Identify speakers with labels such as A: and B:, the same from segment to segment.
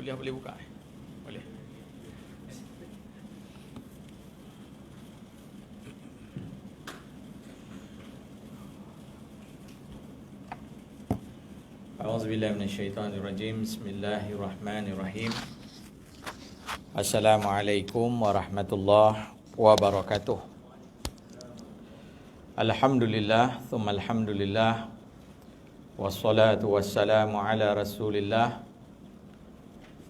A: Julia boleh buka? Boleh. A'udzubillahi minasyaitonirrajim. Bismillahirrahmanirrahim. Assalamualaikum warahmatullahi wabarakatuh. Alhamdulillah, thumma alhamdulillah, wassalatu wassalamu ala rasulillah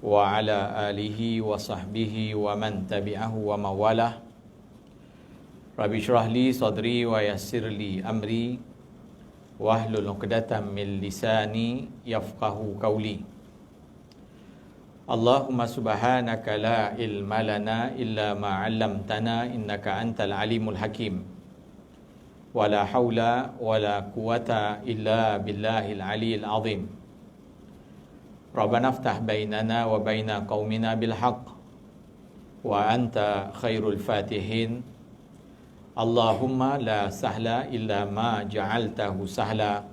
A: wa ala alihi wa sahbihi wa man tabi'ahu wa mawalah. Rabbi syrah li sadri wa yassir li amri wahlul 'uqdatam min lisani yafqahu qawli. Allahumma subhanaka la ilma lana illa ma 'allamtana innaka antal alimul hakim. Wala haula wala quwata illa billahil aliyil azim. Rabbana aftah bainana wa baina qaumina bil haqq wa anta khairul fatihin. Allahumma la sahla illa ma ja'altahu sahla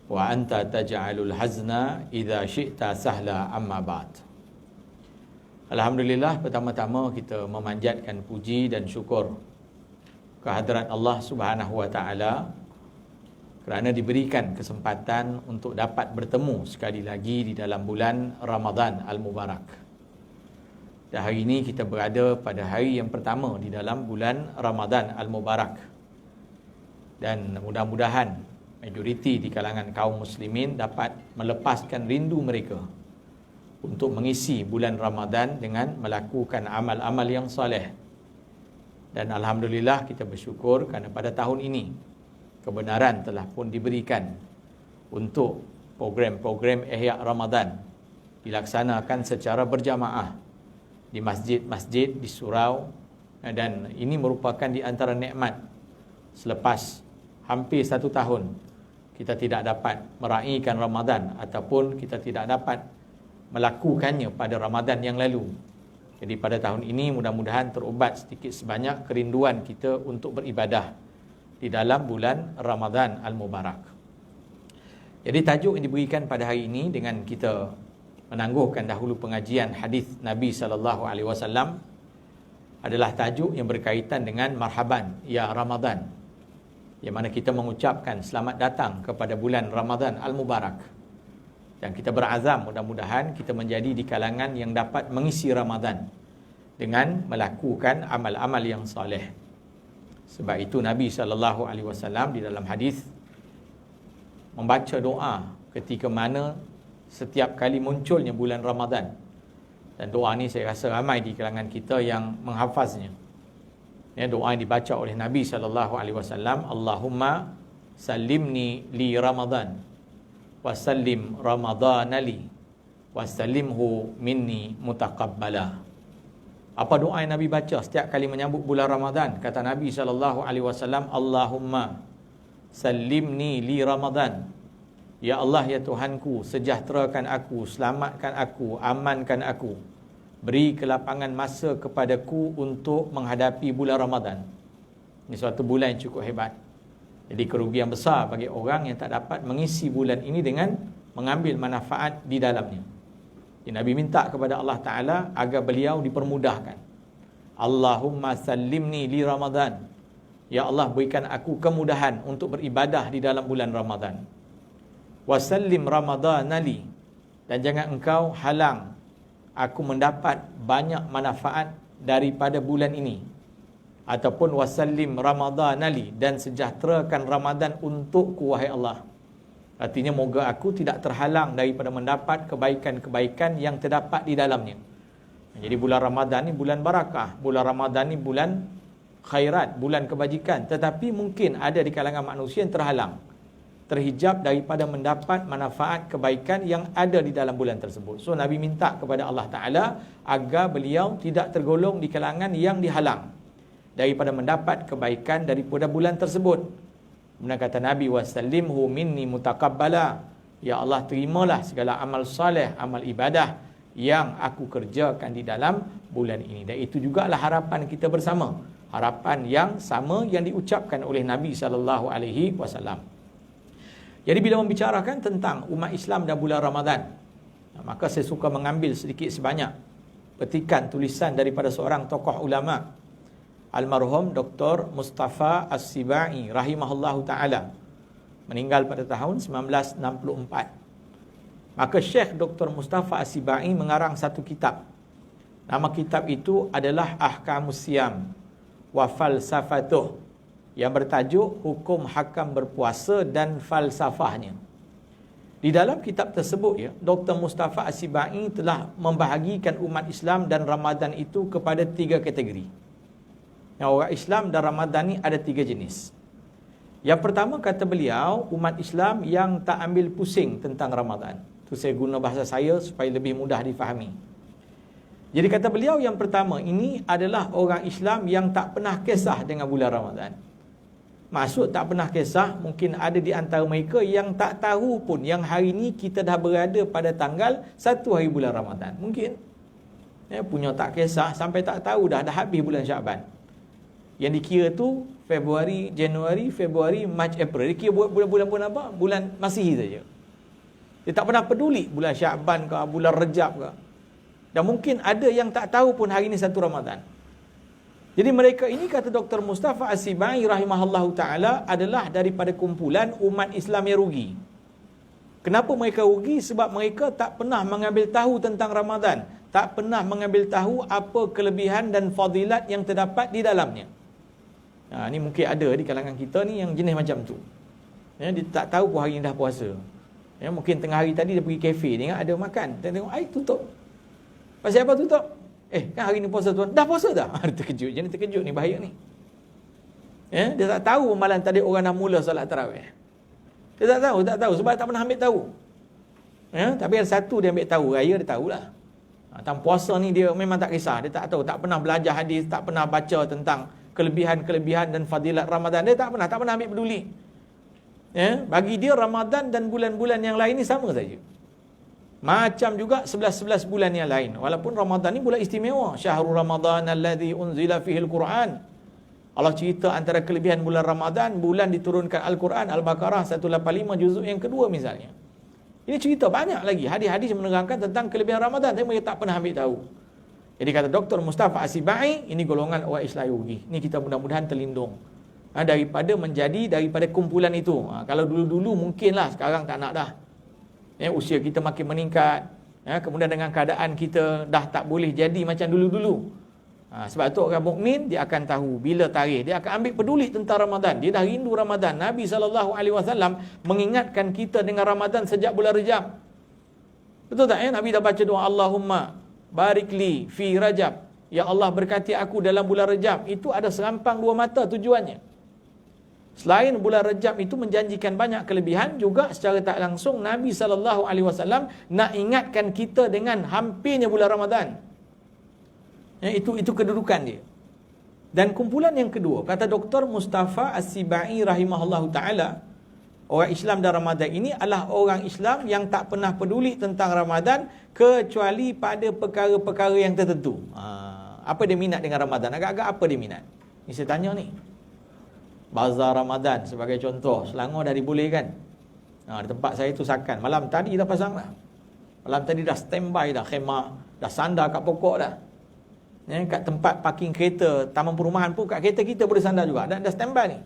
A: wa anta taj'alul hazna idza syi'ta sahla, amma ba'd. Alhamdulillah, pertama-tama kita memanjatkan puji dan syukur kehadrat Allah Subhanahu wa taala kerana diberikan kesempatan untuk dapat bertemu sekali lagi di dalam bulan Ramadan Al-Mubarak. Dan hari ini kita berada pada hari yang pertama di dalam bulan Ramadan Al-Mubarak. Dan mudah-mudahan majoriti di kalangan kaum muslimin dapat melepaskan rindu mereka untuk mengisi bulan Ramadan dengan melakukan amal-amal yang soleh. Dan alhamdulillah kita bersyukur kerana pada tahun ini kebenaran telah pun diberikan untuk program-program Ihya Ramadan dilaksanakan secara berjamaah di masjid-masjid di surau, dan ini merupakan di antara nikmat selepas hampir 1 tahun kita tidak dapat meraihkan Ramadan ataupun kita tidak dapat melakukannya pada Ramadan yang lalu. Jadi pada tahun ini mudah-mudahan terubat sedikit sebanyak kerinduan kita untuk beribadah di dalam bulan Ramadan Al-Mubarak. Jadi tajuk yang diberikan pada hari ini dengan kita menangguhkan dahulu pengajian hadis Nabi SAW adalah tajuk yang berkaitan dengan marhaban ya Ramadan, yang mana kita mengucapkan selamat datang kepada bulan Ramadan Al-Mubarak. Dan kita berazam mudah-mudahan kita menjadi di kalangan yang dapat mengisi Ramadan dengan melakukan amal-amal yang soleh. Sebab itu Nabi SAW di dalam hadis membaca doa ketika mana setiap kali munculnya bulan Ramadan. Dan doa ni saya rasa ramai di kalangan kita yang menghafaznya. Ya, doa yang dibaca oleh Nabi SAW, Allahumma sallimni li Ramadan wasallim Ramadana li wasallimhu minni mutaqabbala. Apa doa yang Nabi baca setiap kali menyambut bulan Ramadan? Kata Nabi SAW, Allahumma sallimni li Ramadan. Ya Allah, ya Tuhanku, sejahterakan aku, selamatkan aku, amankan aku. Beri kelapangan masa kepadaku untuk menghadapi bulan Ramadan. Ini suatu bulan yang cukup hebat. Jadi kerugian besar bagi orang yang tak dapat mengisi bulan ini dengan mengambil manfaat di dalamnya. Jadi Nabi minta kepada Allah Ta'ala agar beliau dipermudahkan. Allahumma sallimni li Ramadan. Ya Allah, berikan aku kemudahan untuk beribadah di dalam bulan Ramadan. Wasallim Ramadana li. Dan jangan engkau halang aku mendapat banyak manfaat daripada bulan ini. Ataupun wasallim Ramadana li, dan sejahterakan Ramadan untukku wahai Allah. Artinya moga aku tidak terhalang daripada mendapat kebaikan-kebaikan yang terdapat di dalamnya. Jadi bulan Ramadan ni bulan barakah, bulan Ramadan ni bulan khairat, bulan kebajikan. Tetapi mungkin ada di kalangan manusia yang terhalang, terhijab daripada mendapat manfaat kebaikan yang ada di dalam bulan tersebut. So Nabi minta kepada Allah Ta'ala agar beliau tidak tergolong di kalangan yang dihalang daripada mendapat kebaikan daripada bulan tersebut. Kemudian kata Nabi, wasallimhu minni mutaqabbala. Ya Allah, terimalah segala amal soleh, amal ibadah yang aku kerjakan di dalam bulan ini. Dan itu juga adalah harapan kita bersama. Harapan yang sama yang diucapkan oleh Nabi SAW. Jadi bila membicarakan tentang umat Islam dan bulan Ramadan, Maka saya suka mengambil sedikit sebanyak petikan tulisan daripada seorang tokoh ulama, almarhum Dr. Mustafa As-Sibai rahimahullahu ta'ala, meninggal pada tahun 1964. Maka Syekh Dr. Mustafa As-Sibai mengarang satu kitab. Nama kitab itu adalah Ahkamus Siyam wa Falsafatuh, yang bertajuk Hukum Hakam Berpuasa dan Falsafahnya. Di dalam kitab tersebut, ya, Dr. Mustafa As-Sibai telah membahagikan umat Islam dan Ramadan itu kepada 3 kategori. Yang orang Islam dan Ramadan ni ada 3 jenis. Yang pertama, kata beliau, umat Islam yang tak ambil pusing tentang Ramadan. Itu saya guna bahasa saya supaya lebih mudah difahami. Jadi kata beliau, yang pertama ini adalah orang Islam yang tak pernah kisah dengan bulan Ramadan. Maksud tak pernah kisah, mungkin ada di antara mereka yang tak tahu pun yang hari ni kita dah berada pada tanggal 1 hari bulan Ramadan. Mungkin punya tak kisah sampai tak tahu dah habis bulan Syaban. Yang dikira tu Februari, Januari, Februari, Mac, April. Dia kira bulan-bulan apa? Bulan Masihi saja. Dia tak pernah peduli bulan Syaban ke, bulan Rejab ke. Dan mungkin ada yang tak tahu pun hari ni 1 Ramadan. Jadi mereka ini, kata Dr. Mustafa As-Sibai rahimahullahu ta'ala, adalah daripada kumpulan umat Islam yang rugi. Kenapa mereka rugi? Sebab mereka tak pernah mengambil tahu tentang Ramadan. Tak pernah mengambil tahu apa kelebihan dan fadilat yang terdapat di dalamnya. Ini mungkin ada di kalangan kita ni yang jenis macam tu. Dia tak tahu pun hari ni dah puasa. Mungkin tengah hari tadi dia pergi kafe, dia ingat ada makan. Dia tengok, tutup. Pasal apa tutup? Kan hari ni puasa tuan. Dah puasa dah? Dia terkejut. Jenis terkejut ni, bahaya ni. Dia tak tahu malam tadi orang dah mula solat tarawih. Dia tak tahu. Sebab tak pernah ambil tahu. Tapi ada satu dia ambil tahu. Raya dia tahulah. Tentang puasa ni dia memang tak kisah. Dia tak tahu. Tak pernah belajar hadis. Tak pernah baca tentang kelebihan-kelebihan dan fadilat Ramadan. Dia tak pernah ambil peduli. Bagi dia Ramadan dan bulan-bulan yang lain ni sama saja. Macam juga 11-11 bulan yang lain. Walaupun Ramadan ni bulan istimewa. Syahrul Ramadan alladhi unzila fihil Qur'an. Allah cerita antara kelebihan bulan Ramadan, bulan diturunkan Al-Quran, Al-Baqarah 185 juzuk yang kedua misalnya. Ini cerita banyak lagi. Hadis-hadis menerangkan tentang kelebihan Ramadan. Tapi mereka tak pernah ambil tahu. Jadi kata Dr. Mustafa As-Sibai, ini golongan orang Islam rugi. Ini kita mudah-mudahan terlindung. Daripada kumpulan itu. Kalau dulu-dulu mungkinlah, sekarang tak nak dah. Usia kita makin meningkat, kemudian dengan keadaan kita dah tak boleh jadi macam dulu-dulu. Sebab tu orang mukmin dia akan tahu bila tarikh, dia akan ambil peduli tentang Ramadan. Dia dah rindu Ramadan. Nabi SAW mengingatkan kita dengan Ramadan sejak bulan Rejab. Betul tak? Nabi dah baca doa Allahumma barikli fi Rajab. Ya Allah berkati aku dalam bulan Rejab. Itu ada serampang 2 mata tujuannya. Selain bulan Rejab itu menjanjikan banyak kelebihan, juga secara tak langsung Nabi SAW nak ingatkan kita dengan hampirnya bulan Ramadan. Itu kedudukan dia. Dan kumpulan yang kedua, kata Dr. Mustafa As-Sibai rahimahullahu ta'ala, orang Islam dan Ramadan ini adalah orang Islam yang tak pernah peduli tentang Ramadan kecuali pada perkara-perkara yang tertentu. Apa dia minat dengan Ramadan? Agak-agak apa dia minat? Ni saya tanya ni. Bazar Ramadan sebagai contoh, Selangor dah dibolehkan. Di tempat saya tu Sakan. Malam tadi dah pasang dah. Malam tadi dah standby dah khemah, dah sandar kat pokok dah. Kat tempat parking kereta, taman perumahan pun kat kereta kita boleh sandar juga. Dah standby ni.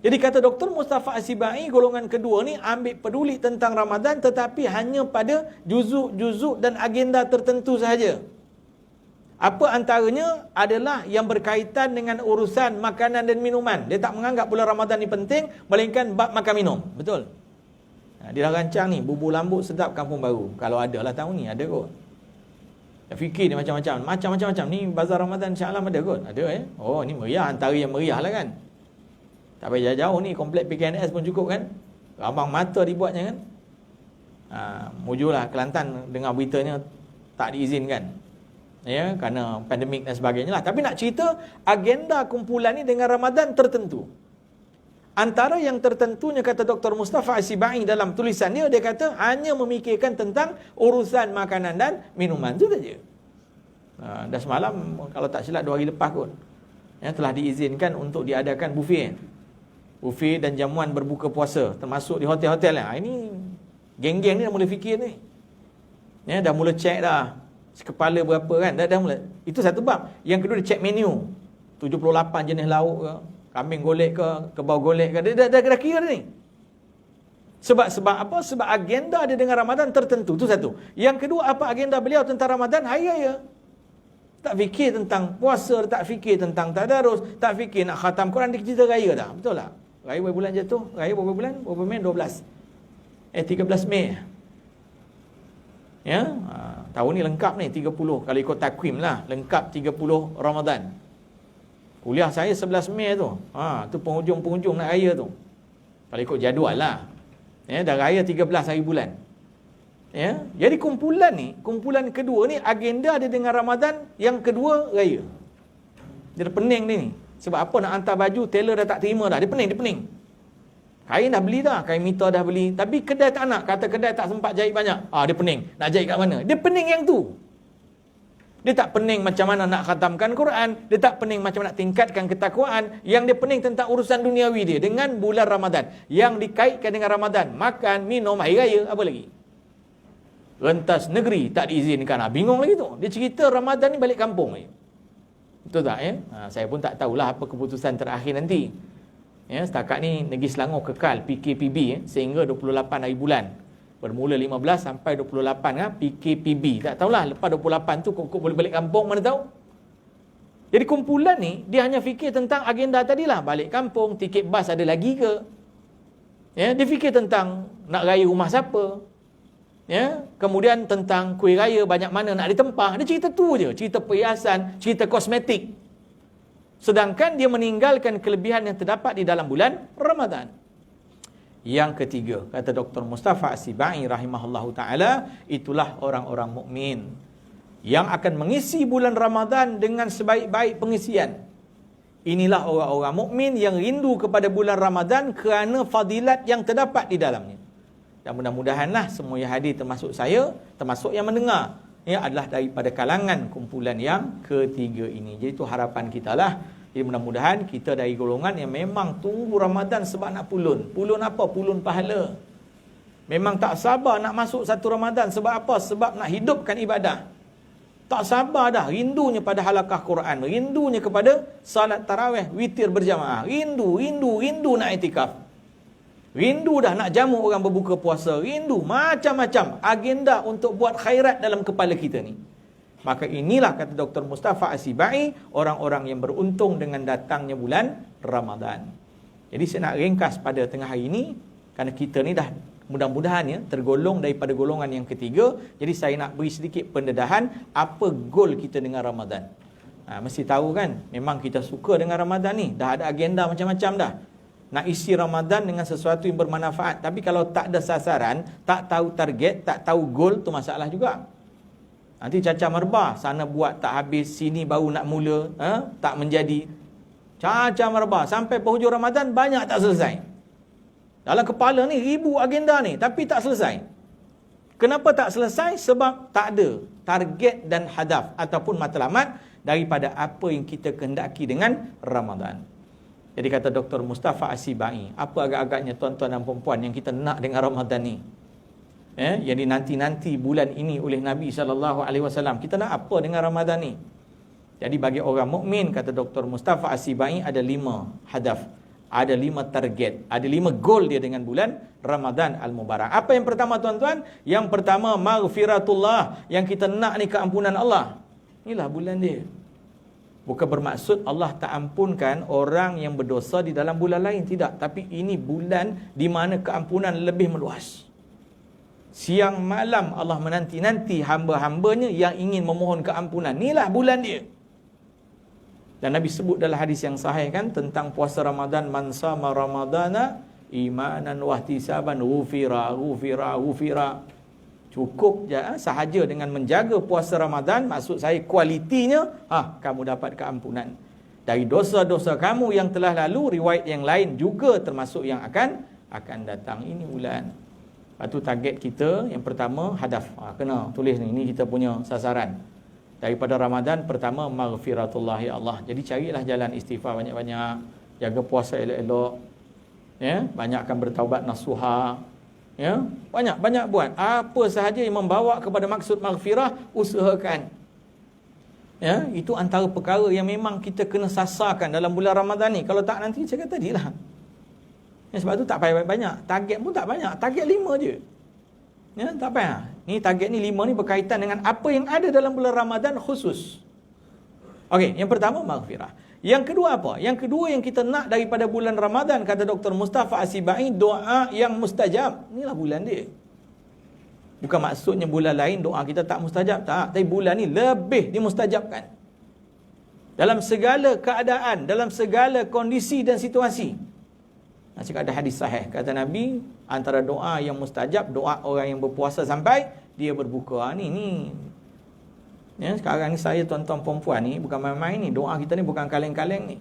A: Jadi kata Dr. Mustafa As-Sibai, golongan kedua ni ambil peduli tentang Ramadan tetapi hanya pada juzuk-juzuk dan agenda tertentu sahaja. Apa antaranya adalah yang berkaitan dengan urusan makanan dan minuman. Dia tak menganggap bulan Ramadan ni penting, melainkan bab makan minum. Betul? Dia dah rancang ni, bubur lambuk sedap kampung baru. Kalau ada lah tahun ni, ada kot. Dia fikir dia macam-macam. Ni bazar Ramadan Shah Alam ada kot? Ada Oh, ni meriah, antara yang meriah lah kan. Tak payah jauh ni, komplek PKNS pun cukup kan. Abang mata dibuatnya kan. Mujulah Kelantan dengar beritanya tak diizinkan. Kerana pandemik dan sebagainya lah. Tapi nak cerita agenda kumpulan ni dengan Ramadan tertentu. Antara yang tertentunya, kata Dr. Mustafa As-Sibai dalam tulisan dia kata hanya memikirkan tentang urusan makanan dan minuman. Itu saja. Dah semalam, kalau tak silap 2 hari lepas kot, telah diizinkan untuk diadakan buffet. Buffet dan jamuan berbuka puasa, termasuk di hotel-hotel. Ini geng-geng ni dah mula fikir ni. Ya, dah mula check dah. Kepala berapa kan? Dah mula. Itu satu bab. Yang kedua dia check menu. 78 jenis lauk ke, kambing golek ke, kebau golek ke. Dia dah kira ni. Sebab apa? Sebab agenda dia dengan Ramadan tertentu. Itu satu. Yang kedua, apa agenda beliau tentang Ramadan? Hari raya. Tak fikir tentang puasa, tak fikir tentang tadarus, tak fikir nak khatam Quran, dia cerita raya dah. Betul tak? Raya berapa bulan jatuh? Raya berapa bulan? Berapa Mei? 12. 13 Mei. Ya, tahun ni lengkap ni 30. Kalau ikut takwim lah, lengkap 30 Ramadan. Kuliah saya 11 Mei tu. Tu penghujung nak raya tu. Kalau ikut jadual lah. Ya, dah raya 13 hari bulan. Ya, jadi kumpulan kedua ni agenda dia dengan Ramadan, yang kedua raya. Dia pening ni. Sebab apa nak hantar baju, tailor dah tak terima dah. Dia pening. Kain dah beli dah, kain mita dah beli. Tapi kedai tak nak, kata kedai tak sempat jahit banyak. Dia pening. Nak jahit kat mana? Dia pening yang tu. Dia tak pening macam mana nak khatamkan Quran. Dia tak pening macam nak tingkatkan ketakwaan. Yang dia pening tentang urusan duniawi dia dengan bulan Ramadan. Yang dikaitkan dengan Ramadan. Makan, minum, hari raya, apa lagi? Rentas negeri tak diizinkan. Bingung lagi tu. Dia cerita Ramadan ni balik kampung lagi. Betul tak ya? Saya pun tak tahulah apa keputusan terakhir nanti. Ya, setakat ni Negeri Selangor kekal PKPB sehingga 28 hari bulan. Bermula 15 sampai 28 kan PKPB. Tak tahulah lepas 28 tu kok boleh balik kampung, mana tahu. Jadi kumpulan ni dia hanya fikir tentang agenda tadilah, balik kampung, tiket bas ada lagi ke? Ya, dia fikir tentang nak raya rumah siapa. Ya, kemudian tentang kuih raya banyak mana nak ditempah. Dia cerita tu je, cerita perhiasan, cerita kosmetik. Sedangkan dia meninggalkan kelebihan yang terdapat di dalam bulan Ramadan. Yang ketiga, kata Dr. Mustafa As-Sibai rahimahullahu taala, itulah orang-orang mukmin yang akan mengisi bulan Ramadan dengan sebaik-baik pengisian. Inilah orang-orang mukmin yang rindu kepada bulan Ramadan kerana fadilat yang terdapat di dalamnya. Dan mudah-mudahanlah semua yang hadir termasuk saya, termasuk yang mendengar, ya, adalah daripada kalangan kumpulan yang ketiga ini. Jadi itu harapan kita lah. Jadi mudah-mudahan kita dari golongan yang memang tunggu Ramadan sebab nak pulun. Pulun apa? Pulun pahala. Memang tak sabar nak masuk satu Ramadan. Sebab apa? Sebab nak hidupkan ibadah. Tak sabar dah. Rindunya pada halaqah Quran. Rindunya kepada salat tarawih, witir berjamaah. Rindu nak itikaf. Rindu dah nak jamu orang berbuka puasa. Rindu macam-macam agenda untuk buat khairat dalam kepala kita ni. Maka inilah kata Dr. Mustafa As-Sibai, orang-orang yang beruntung dengan datangnya bulan Ramadan. Jadi saya nak ringkas pada tengah hari ini, kerana kita ni dah mudah-mudahan ya tergolong daripada golongan yang ketiga. Jadi saya nak beri sedikit pendedahan apa goal kita dengan Ramadan. Mesti tahu kan, memang kita suka dengan Ramadan ni. Dah ada agenda macam-macam dah. Nak isi Ramadan dengan sesuatu yang bermanfaat. Tapi kalau tak ada sasaran, tak tahu target, tak tahu goal, tu masalah juga. Nanti cacah merbah, sana buat tak habis, sini baru nak mula, tak menjadi. Cacah merbah, sampai penghujung Ramadan banyak tak selesai. Dalam kepala ni ribu agenda ni, tapi tak selesai. Kenapa tak selesai? Sebab tak ada target dan hadaf ataupun matlamat daripada apa yang kita kehendaki dengan Ramadan. Jadi kata Dr. Mustafa As-Sibai, apa agak-agaknya tuan-tuan dan puan yang kita nak dengan Ramadan ni? Jadi nanti-nanti bulan ini oleh Nabi SAW. Kita nak apa dengan Ramadan ni? Jadi bagi orang mukmin, kata Dr. Mustafa As-Sibai, ada 5 hadaf. Ada 5 target. Ada 5 goal dia dengan bulan Ramadan Al-Mubarak. Apa yang pertama tuan-tuan? Yang pertama, maghfiratullah. Yang kita nak ni keampunan Allah. Inilah bulan dia. Bukan bermaksud Allah tak ampunkan orang yang berdosa di dalam bulan lain. Tidak. Tapi ini bulan di mana keampunan lebih meluas. Siang malam Allah menanti-nanti hamba-hambanya yang ingin memohon keampunan. Inilah bulan dia. Dan Nabi sebut dalam hadis yang sahih kan tentang puasa Ramadan. Man sama Ramadana imanan wahtisaban ghufira. Cukup je sahaja dengan menjaga puasa Ramadan, maksud saya kualitinya, kamu dapat keampunan dari dosa-dosa kamu yang telah lalu. Riwayat yang lain juga termasuk yang akan datang. Ini bulan. Lepas tu target kita yang pertama hadaf. Kena tulis ni, ini kita punya sasaran. Daripada Ramadan pertama maghfiratullah ya Allah. Jadi carilah jalan istighfar banyak-banyak, jaga puasa elok-elok. Ya, banyakkan bertaubat nasuha. Ya, banyak-banyak buat. Apa sahaja yang membawa kepada maksud maghfirah, usahakan. Ya, itu antara perkara yang memang kita kena sasarkan dalam bulan Ramadan ni. Kalau tak, nanti saya kata tadilah. Ya, sebab tu tak payah banyak. Target pun tak banyak. Target 5 je. Ya, tak payah. Ni target ni 5 ni berkaitan dengan apa yang ada dalam bulan Ramadan khusus. Okey, yang pertama maghfirah. Yang kedua apa? Yang kedua yang kita nak daripada bulan Ramadan, kata Dr. Mustafa Asibai, doa yang mustajab. Inilah bulan dia. Bukan maksudnya bulan lain doa kita tak mustajab, tak. Tapi bulan ni lebih dimustajabkan. Dalam segala keadaan, dalam segala kondisi dan situasi. Cakap ada hadis sahih, kata Nabi, antara doa yang mustajab, doa orang yang berpuasa sampai dia berbuka. Ni. Ya, sekarang ni saya tuan-tuan perempuan ni, bukan main-main ni. Doa kita ni bukan kaleng-kaleng ni.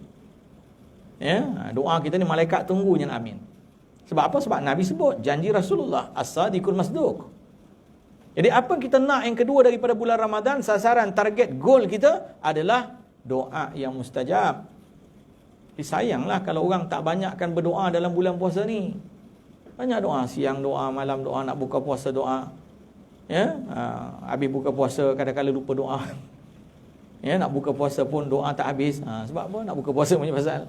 A: Ya, doa kita ni malaikat tunggu je nak amin. Sebab apa? Sebab Nabi sebut, janji Rasulullah, as-sadiqul masduq. Jadi apa kita nak yang kedua daripada bulan Ramadan, sasaran, target, goal kita adalah doa yang mustajab. Sayanglah kalau orang tak banyakkan berdoa dalam bulan puasa ni. Banyak doa, siang doa, malam doa, nak buka puasa doa. Ya, habis buka puasa kadang-kadang lupa doa. Ya, nak buka puasa pun doa tak habis. Sebab apa? Nak buka puasa punya pasal.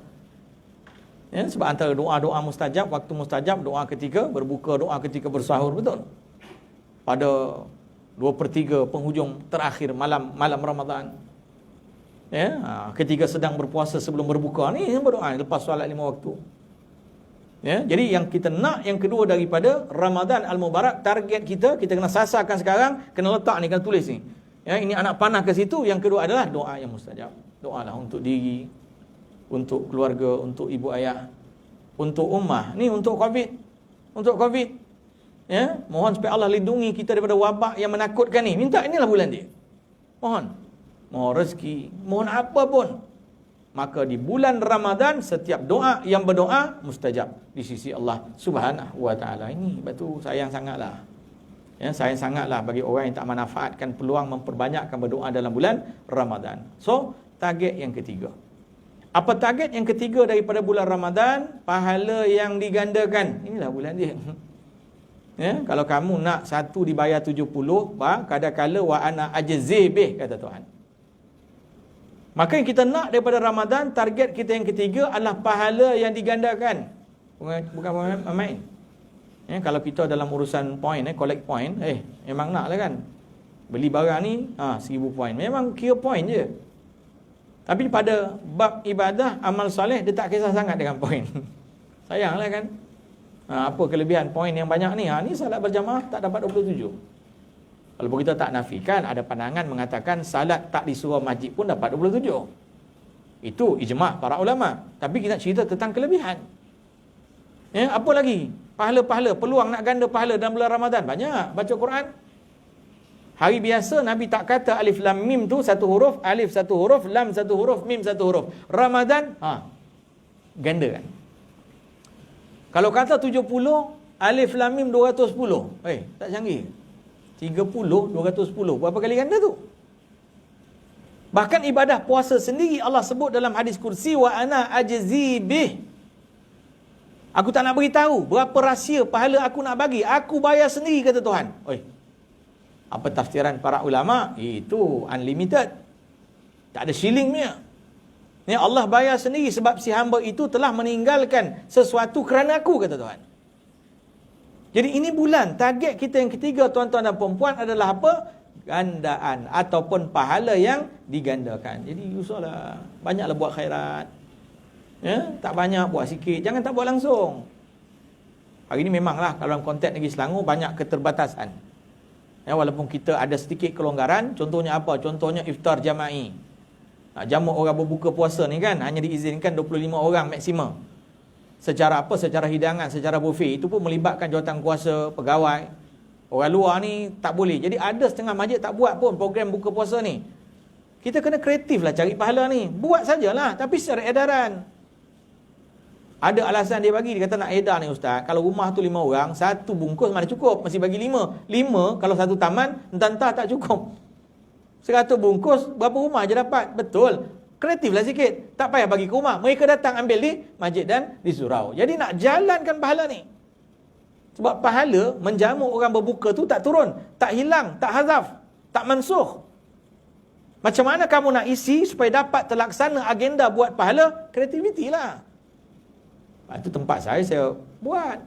A: Ya, sebab antara doa-doa mustajab, waktu mustajab, doa ketika berbuka, doa ketika bersahur, betul? Pada 2/3 penghujung terakhir malam Ramadan. Ya, ketika sedang berpuasa sebelum berbuka ni berdoa lepas solat 5 waktu. Ya, jadi yang kita nak yang kedua daripada Ramadan Al-Mubarak, target kita kena sasarkan sekarang, kena letak ni, kena tulis ni. Ya, ini anak panah ke situ. Yang kedua adalah doa yang mustajab. Doalah untuk diri, untuk keluarga, untuk ibu ayah, untuk ummah. Ni untuk Covid. Untuk Covid. Ya, mohon supaya Allah lindungi kita daripada wabak yang menakutkan ni. Minta, inilah bulan dia. Mohon rezeki, mohon apa pun. Maka di bulan Ramadan setiap doa yang berdoa mustajab di sisi Allah Subhanahu wa taala. Ini betul sayang sangatlah. Ya, sayang sangatlah bagi orang yang tak manfaatkan peluang memperbanyakkan berdoa dalam bulan Ramadan. So, target yang ketiga. Apa target yang ketiga daripada bulan Ramadan? Pahala yang digandakan. Inilah bulan dia. Ya, kalau kamu nak 1 dibayar 70, kadang-kala wa ana ajzi bih, kata Tuhan. Maka yang kita nak daripada Ramadan, target kita yang ketiga adalah pahala yang digandakan. Bukan main. Ya, kalau kita dalam urusan point, collect point, memang nak lah kan. Beli barang ni, 1000 point. Memang kira point je. Tapi pada bab ibadah, amal soleh, dia tak kisah sangat dengan point. Sayanglah kan. Apa kelebihan poin yang banyak ni? Ni salat berjamaah tak dapat 27. Kalau kita tak nafikan, ada pandangan mengatakan salat tak di surau masjid pun dapat 27. Itu ijma' para ulama. Tapi kita cerita tentang kelebihan. Ya, apa lagi? Pahala-pahala, peluang nak ganda pahala dalam bulan Ramadan. Banyak. Baca Quran. Hari biasa Nabi tak kata alif lam mim tu satu huruf, alif satu huruf, lam satu huruf, mim satu huruf. Ramadan, ganda kan? Kalau kata 70, alif lam mim 210. Tak canggih. 30, 210. Berapa kali ganda tu? Bahkan ibadah puasa sendiri Allah sebut dalam hadis kursi, wa ana ajzi bih. Aku tak nak beritahu berapa rahsia pahala aku nak bagi. Aku bayar sendiri, kata Tuhan. Apa tafsiran para ulama? Itu unlimited. Tak ada shillingnya. Ni Allah bayar sendiri sebab si hamba itu telah meninggalkan sesuatu kerana aku, kata Tuhan. Jadi ini bulan, target kita yang ketiga tuan-tuan dan perempuan adalah apa? Gandaan ataupun pahala yang digandakan. Jadi usahlah, banyaklah buat khairat. Ya, tak banyak, buat sikit. Jangan tak buat langsung. Hari ini memanglah kalau dalam konteks negeri Selangor banyak keterbatasan. Ya, walaupun kita ada sedikit kelonggaran, contohnya apa? Contohnya iftar jama'i. Jamu orang berbuka puasa ni kan hanya diizinkan 25 orang maksimum. Secara apa? Secara hidangan, secara buffet. Itu pun melibatkan jawatan kuasa, pegawai. Orang luar ni tak boleh. Jadi ada setengah masjid tak buat pun program buka puasa ni. Kita kena kreatif lah cari pahala ni. Buat sajalah, tapi secara edaran. Ada alasan dia bagi, dia kata nak edar ni ustaz. Kalau rumah tu 5 orang, 1 bungkus mana cukup? Masih bagi 5. 5 kalau 1 taman, entah-entah tak cukup. 100 bungkus, berapa rumah je dapat? Betul. Kreatiflah sikit. Tak payah bagi ke rumah. Mereka datang ambil di masjid dan di surau. Jadi nak jalankan pahala ni. Sebab pahala menjamu orang berbuka tu tak turun, tak hilang, tak hazaf, tak mansuh. Macam mana kamu nak isi supaya dapat terlaksana agenda buat pahala? Kreativiti lah. Itu tempat saya buat.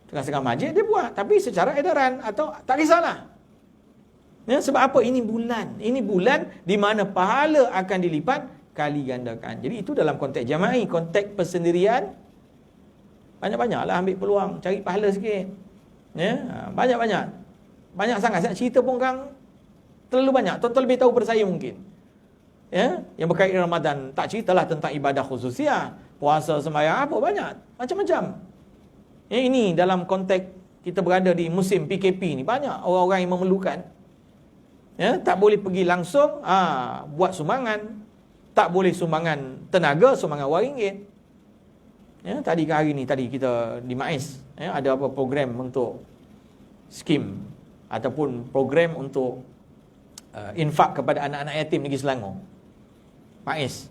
A: Tengah-tengah masjid dia buat. Tapi secara edaran atau tak kisahlah. Ya, sebab apa? Ini bulan. Ini bulan di mana pahala akan dilipat kali gandakan. Jadi itu dalam konteks jama'i. Konteks persendirian, banyak-banyaklah ambil peluang. Cari pahala sikit. Ya, banyak-banyak. Banyak sangat. Saya cerita pun kan terlalu banyak. Tuan-tuan lebih tahu pada saya mungkin. Ya, yang berkaitan Ramadan. Tak ceritalah tentang ibadah khususiah. Puasa, sembahyang, apa banyak. Macam-macam. Ya, ini dalam konteks kita berada di musim PKP ni. Banyak orang-orang yang memerlukan. Ya, tak boleh pergi langsung buat sumbangan. Tak boleh sumbangan tenaga, sumbangan RM1. Ya, tadi ke hari ni, tadi kita di MAIS, ya, ada apa program untuk skim ataupun program untuk infak kepada anak-anak yatim negeri Selangor. MAIS.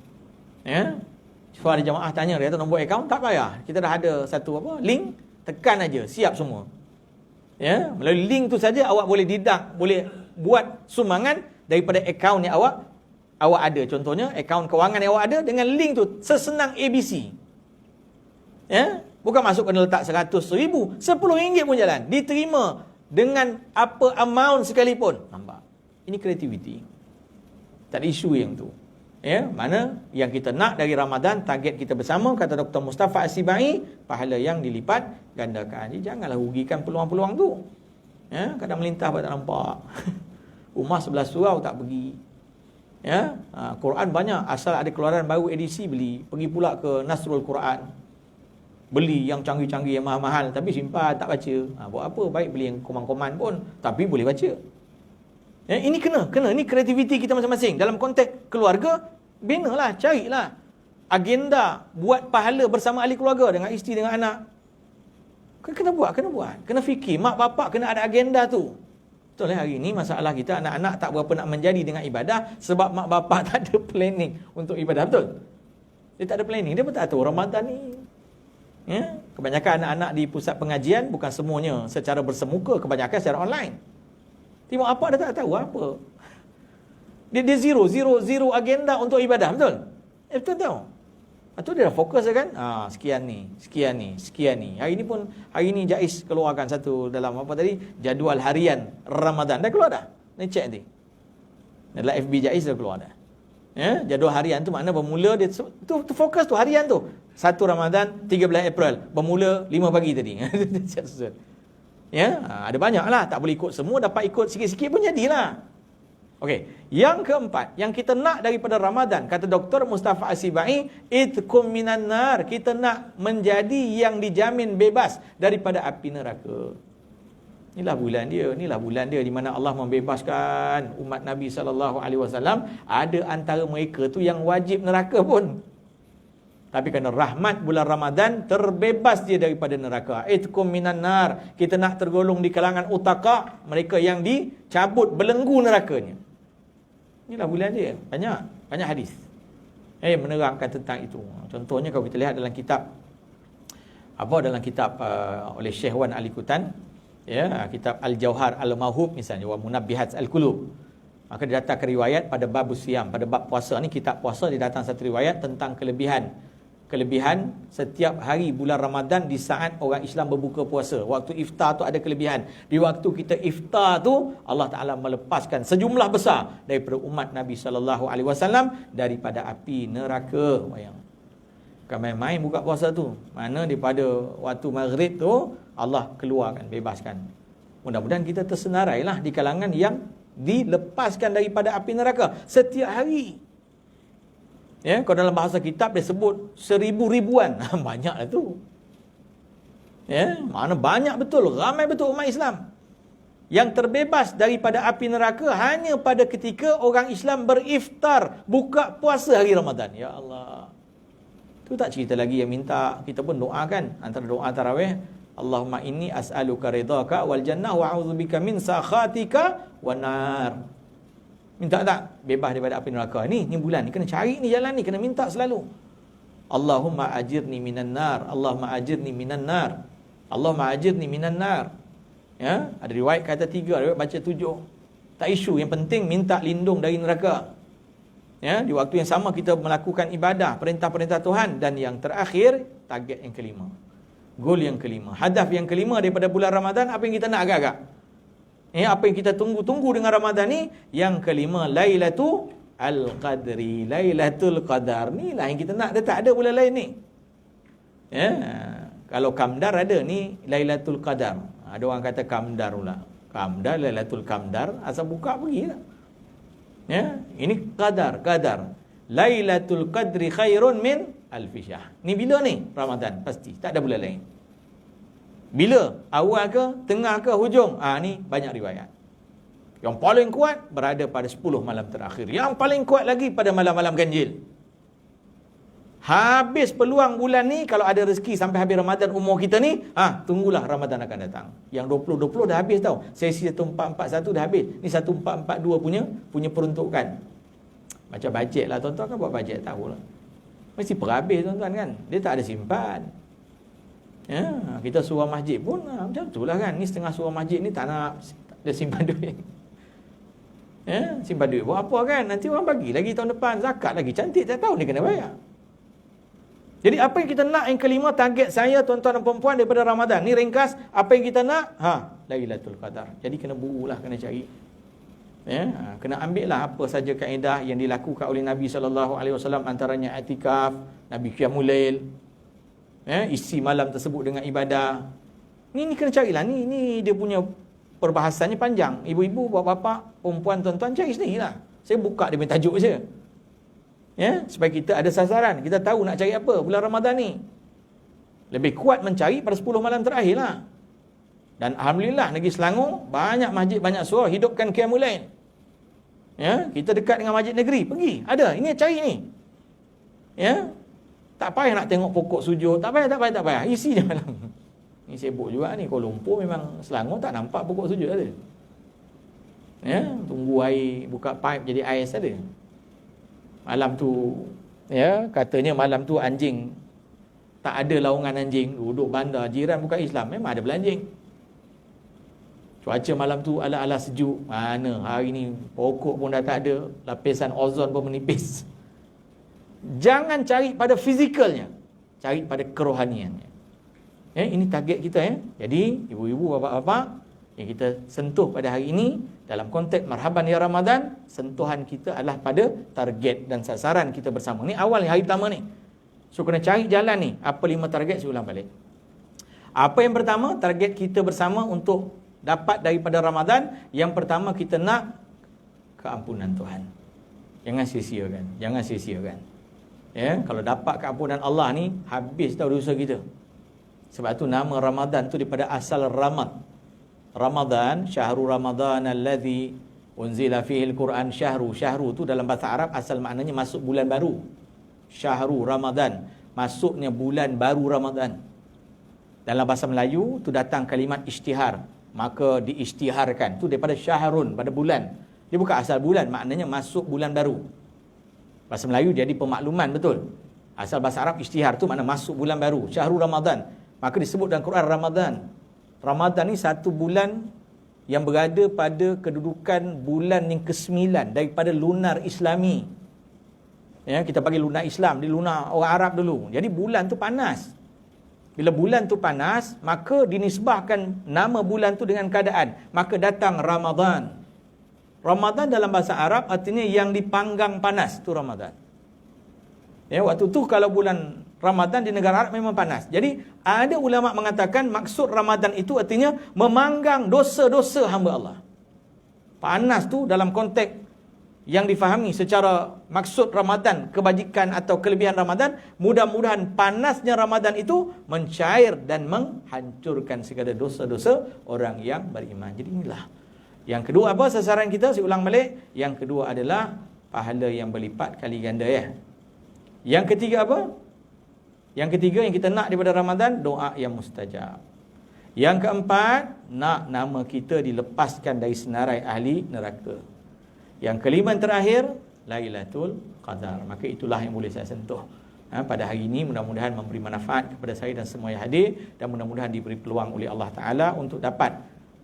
A: Ya. So ada jemaah tanya, dia kata nombor akaun tak payah. Kita dah ada satu link, tekan aja, siap semua. Ya, melalui link tu saja awak boleh deduct, boleh buat sumbangan daripada akaun yang awak ada. Contohnya akaun kewangan yang awak ada dengan link tu sesenang ABC. Ya, bukan masuk kena letak 100,000, RM10 pun jalan. Diterima dengan apa amount sekalipun. Nampak? Ini kreativiti. Tak ada isu yang tu. Ya, mana yang kita nak dari Ramadan, target kita bersama, kata Dr. Mustafa As-Sibai, pahala yang dilipat gandakan. Jadi janganlah rugikan peluang-peluang tu. Ya, kadang melintah tak nampak. Rumah sebelah surau tak pergi. Ya, Quran banyak, asal ada keluaran baru edisi beli. Pergi pula ke Nasrul Quran. Beli yang canggih-canggih, yang mahal-mahal, tapi simpan, tak baca. Buat apa? Baik beli yang koman-koman pun, tapi boleh baca. Ya, ini kena. Ini kreativiti kita masing-masing. Dalam konteks keluarga, binalah, carilah agenda buat pahala bersama ahli keluarga, dengan isteri, dengan anak. Kena buat. Kena fikir. Mak bapak kena ada agenda tu. Betul lah, hari ni masalah kita, anak-anak tak berapa nak menjadi dengan ibadah sebab mak bapak tak ada planning untuk ibadah. Betul? Dia tak ada planning. Dia pun tak tahu Ramadan ni. Ya? Kebanyakan anak-anak di pusat pengajian, bukan semuanya secara bersemuka, kebanyakan secara online. Tengok apa dia tak tahu apa. Dia zero agenda untuk ibadah, betul? Betul tahu. Atau dia dah fokus kan? Sekian ni. Hari ni JAIS keluarkan satu dalam apa tadi? Jadual harian Ramadan. Dah keluar dah? Ni cek nanti. Dalam FB JAIS dah keluar dah. Ya, jadual harian tu makna bermula dia tu fokus tu harian tu. 1 Ramadan 13 April, bermula 5 pagi tadi. Ya, ada banyaklah, tak boleh ikut semua, dapat ikut sikit-sikit pun jadilah. Okey, yang keempat yang kita nak daripada Ramadan, kata Dr. Mustafa As-Sibai, itkum minan nar, kita nak menjadi yang dijamin bebas daripada api neraka. Inilah bulan dia di mana Allah membebaskan umat Nabi SAW. Ada antara mereka tu yang wajib neraka pun. Tapi kerana rahmat bulan Ramadan, terbebas dia daripada neraka. Itkum minan nar. Kita nak tergolong di kalangan utaka, mereka yang dicabut belenggu nerakanya. Inilah bulan dia. Banyak hadis menerangkan tentang itu. Contohnya kalau kita lihat dalam kitab oleh Syekh Wan Ali Kutan, ya, kitab Al-Jauhar Al-Mawhub misalnya, wa Munabbihat Al-Qulub. Maka dia datangkan riwayat pada bab siam, pada bab puasa ni, kitab puasa, dia datang satu riwayat tentang kelebihan setiap hari bulan Ramadan di saat orang Islam berbuka puasa. Waktu iftar tu ada kelebihan. Di waktu kita iftar tu, Allah Ta'ala melepaskan sejumlah besar daripada umat Nabi SAW daripada api neraka. Bukan main-main buka puasa tu. Mana daripada waktu maghrib tu, Allah keluarkan, bebaskan. Mudah-mudahan kita tersenarailah di kalangan yang dilepaskan daripada api neraka setiap hari. Ya, kalau dalam bahasa kitab dia sebut 1000 ribuan. Banyaklah tu. Ya, mana banyak betul, ramai betul umat Islam yang terbebas daripada api neraka hanya pada ketika orang Islam beriftar, buka puasa hari Ramadan. Ya Allah. Tu tak cerita lagi yang minta, kita pun doakan antara doa tarawih, Allahumma inni as'aluka ridhaka wal jannah wa a'udzubika min sakhatika wan nar. Minta tak bebas daripada api neraka. Ni bulan ni kena cari ni jalan ni, kena minta selalu. Allahumma ajirni minan nar, Allahumma ajirni minan nar. Allahumma ajirni minan nar. Ya, ada riwayat kata 3, ada riwayat baca 7. Tak isu, yang penting minta lindung dari neraka. Ya, di waktu yang sama kita melakukan ibadah, perintah-perintah Tuhan, dan yang terakhir target yang kelima. Goal yang kelima, hadaf yang kelima daripada bulan Ramadan, apa yang kita nak agak-agak? Ya, apa yang kita tunggu-tunggu dengan Ramadan ni? Yang kelima, Lailatul Qadri, Lailatul Qadar. Ni lah yang kita nak, dia tak ada bulan lain ni. Ya, kalau Kamdar ada, ni Lailatul Qadar. Ada orang kata Kamdar pula. Kamdar, Lailatul Kamdar, asal buka pergi lah. Ya, ini Qadar. Lailatul Qadri khairun min alfi syahr. Ni bila ni? Ramadan pasti, tak ada bulan lain. Bila? Awal ke, tengah ke, hujung? Ni banyak riwayat. Yang paling kuat berada pada 10 malam terakhir. Yang paling kuat lagi pada malam-malam ganjil. Habis peluang bulan ni, kalau ada rezeki sampai habis Ramadan umur kita ni, tunggulah Ramadan akan datang. Yang 2020 dah habis tau. Sesi 1441 dah habis. Ni 1442 punya peruntukan. Macam bajet lah tuan-tuan, kan buat bajet tahulah. Mesti perhabis tuan-tuan kan. Dia tak ada simpan. Ya, kita surah masjid pun macam tu lah kan. Ni setengah surah masjid ni tak nak dia simpan duit. Ya, simpan duit buat apa kan? Nanti orang bagi lagi tahun depan, zakat lagi cantik, tak tahu ni kena bayar. Jadi apa yang kita nak, yang kelima, target saya tuan-tuan dan puan-puan daripada Ramadan ni ringkas, apa yang kita nak? Lailatul Qadar. Jadi kena burulah, kena cari. Ya, kena ambil lah apa saja kaedah yang dilakukan oleh Nabi SAW, antaranya i'tikaf, Nabi qiyamul lail. Ya, isi malam tersebut dengan ibadah. Ni kena carilah. Ni dia punya perbahasannya panjang. Ibu-ibu, bapa-bapa, perempuan, tuan-tuan, cari sendirilah. Saya buka dia punya tajuk je. Ya, supaya kita ada sasaran, kita tahu nak cari apa bulan Ramadan ni. Lebih kuat mencari pada 10 malam terakhir lah. Dan alhamdulillah negeri Selangor banyak masjid, banyak surau hidupkan qiyamul lail. Ya, kita dekat dengan masjid negeri, pergi, ada, ini cari ni. Ya, tak payah nak tengok pokok sujud, tak payah, isi je malam. Ni sibuk juga ni, Kuala Lumpur memang, Selangor tak nampak pokok sujud ada. Ya, tunggu air, buka pipe jadi ais ada. Malam tu, ya, katanya malam tu anjing, tak ada laungan anjing, duduk bandar, jiran bukan Islam, memang ada belanjing. Cuaca malam tu ala-ala sejuk. Mana hari ni pokok pun dah tak ada, lapisan ozon pun menipis. Jangan cari pada fizikalnya, cari pada kerohaniannya. Ya, ini target kita ya. Jadi ibu-ibu, bapa-bapa, yang kita sentuh pada hari ini dalam konteks Marhaban ya Ramadan, sentuhan kita adalah pada target dan sasaran kita bersama. Ni awal ni, hari pertama ni. So kena cari jalan ni. Apa 5 target, saya ulang balik. Apa yang pertama, target kita bersama untuk dapat daripada Ramadan, yang pertama kita nak keampunan Tuhan. Jangan sia-siakan. Ya, kalau dapat keampunan Allah ni, habis dah dosa kita. Sebab tu nama Ramadan tu daripada asal Ramadan, syahrul Ramadan alladzi unzila fihi al-Quran. Syahru tu dalam bahasa Arab asal maknanya masuk bulan baru. Syahrul Ramadan, masuknya bulan baru Ramadan. Dalam bahasa Melayu tu datang kalimat isytihar, maka diisytiharkan. Tu daripada syahrun, pada bulan. Dia bukan asal bulan, maknanya masuk bulan baru. Bahasa Melayu jadi pemakluman betul. Asal bahasa Arab isytihar tu makna masuk bulan baru, syahrul Ramadan. Maka disebut dalam Quran Ramadan. Ramadan ni satu bulan yang berada pada kedudukan bulan yang ke-9 daripada lunar Islami. Ya, kita panggil lunar Islam, di lunar orang Arab dulu. Jadi bulan tu panas. Bila bulan tu panas, maka dinisbahkan nama bulan tu dengan keadaan. Maka datang Ramadan. Ramadan dalam bahasa Arab artinya yang dipanggang panas, tu Ramadan. Ya, waktu tu kalau bulan Ramadan di negara Arab memang panas. Jadi ada ulama mengatakan maksud Ramadan itu artinya memanggang dosa-dosa hamba Allah. Panas tu dalam konteks yang difahami secara maksud Ramadan, kebajikan atau kelebihan Ramadan, mudah-mudahan panasnya Ramadan itu mencair dan menghancurkan segala dosa-dosa orang yang beriman. Jadi inilah. Yang kedua apa sasaran kita? Saya ulang balik. Yang kedua adalah pahala yang berlipat kali ganda ya. Yang ketiga apa? Yang ketiga yang kita nak daripada Ramadan, doa yang mustajab. Yang keempat, nak nama kita dilepaskan dari senarai ahli neraka. Yang kelima yang terakhir, Lailatul Qadar. Maka itulah yang boleh saya sentuh pada hari ini, mudah-mudahan memberi manfaat kepada saya dan semua yang hadir, dan mudah-mudahan diberi peluang oleh Allah Ta'ala untuk dapat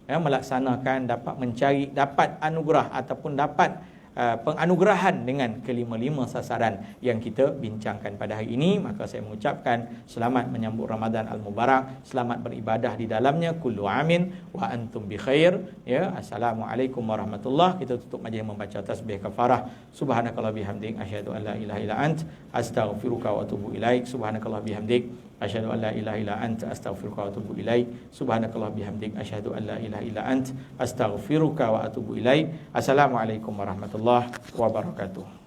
A: melaksanakan, dapat mencari, dapat anugerah ataupun dapat penganugerahan dengan kelima-lima sasaran yang kita bincangkan pada hari ini. Maka saya mengucapkan selamat menyambut Ramadan Al-Mubarak, selamat beribadah di dalamnya, kullu amin wa antum bi khair. Ya, assalamualaikum warahmatullahi. Kita tutup majlis membaca tasbih kafarah. Subhanakallah bihamdik, asyhadu an la ilaha illa ant, astaghfiruka wa atubu ilaik. Subhanakallah bihamdik, asyhadu an la ilaha illa anta, astaghfiruka wa atubu ilaik. Subhanakallah bihamdik, asyhadu an la ilaha illa ant, astaghfiruka wa atubu ilaik. Assalamualaikum warahmatullahi wabarakatuh.